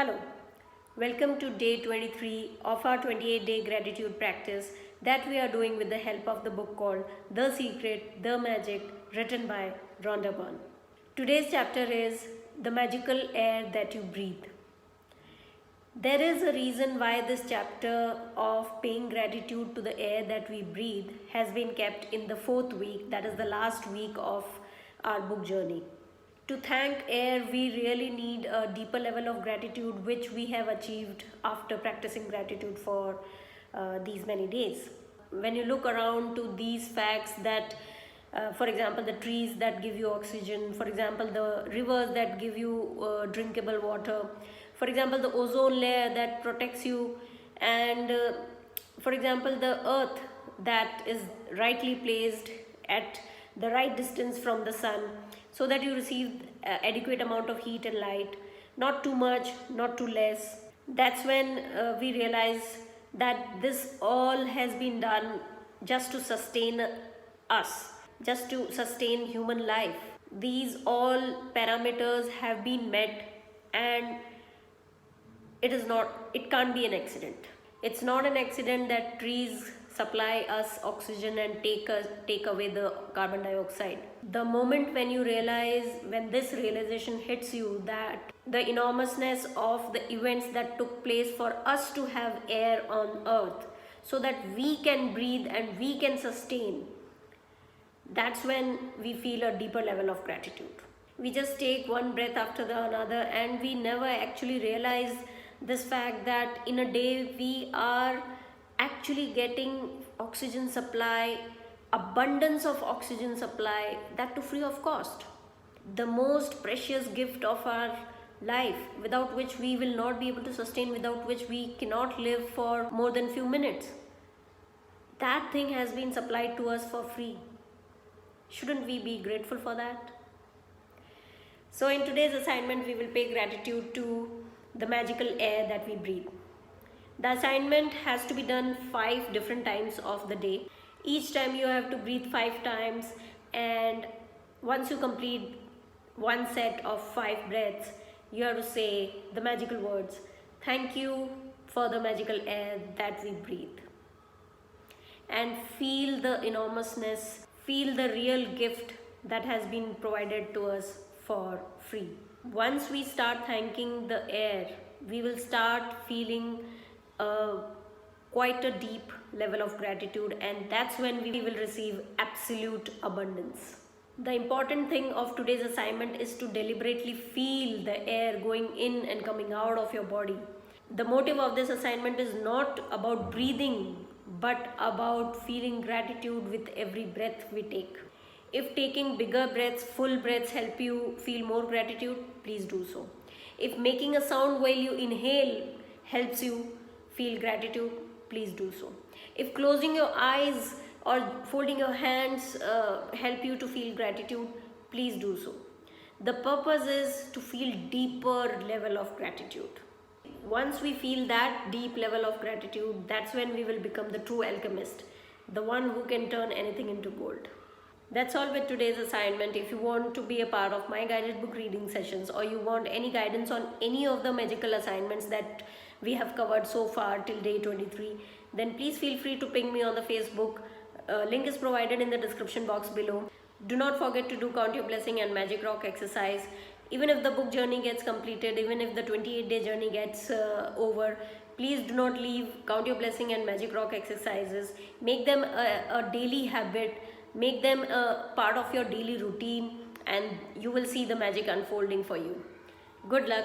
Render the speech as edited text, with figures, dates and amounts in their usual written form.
Hello, welcome to day 23 of our 28-day gratitude practice that we are doing with the help of the book called The Secret, The Magic, written by Rhonda Byrne. Today's chapter is The Magical Air That You Breathe. There is a reason why this chapter of paying gratitude to the air that we breathe has been kept in the fourth week, that is the last week of our book journey. To thank air, we really need a deeper level of gratitude, which we have achieved after practicing gratitude for these many days. When you look around to these facts that, for example, the trees that give you oxygen, for example, the rivers that give you drinkable water, for example, the ozone layer that protects you, and for example, the earth that is rightly placed at the right distance from the sun so that you receive adequate amount of heat and light, not too much, not too less. That's when we realize that this all has been done just to sustain us, just to sustain human life. These all parameters have been met, and it can't be an accident. It's not an accident that trees supply us oxygen and take away the carbon dioxide. The moment when this realization hits you, that the enormousness of the events that took place for us to have air on earth so that we can breathe and we can sustain, that's when we feel a deeper level of gratitude. We just take one breath after the another, and we never actually realize this fact that in a day we are actually getting oxygen supply, abundance of oxygen supply, that too free of cost. The most precious gift of our life, without which we will not be able to sustain, without which we cannot live for more than few minutes. That thing has been supplied to us for free. Shouldn't we be grateful for that? So in today's assignment, we will pay gratitude to the magical air that we breathe. The assignment has to be done 5 different times of the day. Each time you have to breathe 5 times, and once you complete one set of 5 breaths, you have to say the magical words, "Thank you for the magical air that we breathe." And feel the enormousness, feel the real gift that has been provided to us for free. Once we start thanking the air, we will start feeling quite a deep level of gratitude, and that's when we will receive absolute abundance. The important thing of today's assignment is to deliberately feel the air going in and coming out of your body. The motive of this assignment is not about breathing, but about feeling gratitude with every breath we take. If taking bigger breaths, full breaths help you feel more gratitude, please do so. If making a sound while you inhale helps you feel gratitude, please do so. If closing your eyes or folding your hands help you to feel gratitude, please do so. The purpose is to feel deeper level of gratitude. Once we feel that deep level of gratitude, that's when we will become the true alchemist, the one who can turn anything into gold. That's all with today's assignment. If you want to be a part of my guided book reading sessions, or you want any guidance on any of the magical assignments that we have covered so far till day 23, then please feel free to ping me on the Facebook. Link is provided in the description box below. Do not forget to do Count Your Blessing and Magic Rock exercise. Even if the book journey gets completed, even if the 28-day journey gets over, please do not leave Count Your Blessing and Magic Rock exercises. Make them a daily habit. Make them a part of your daily routine, and you will see the magic unfolding for you. Good luck.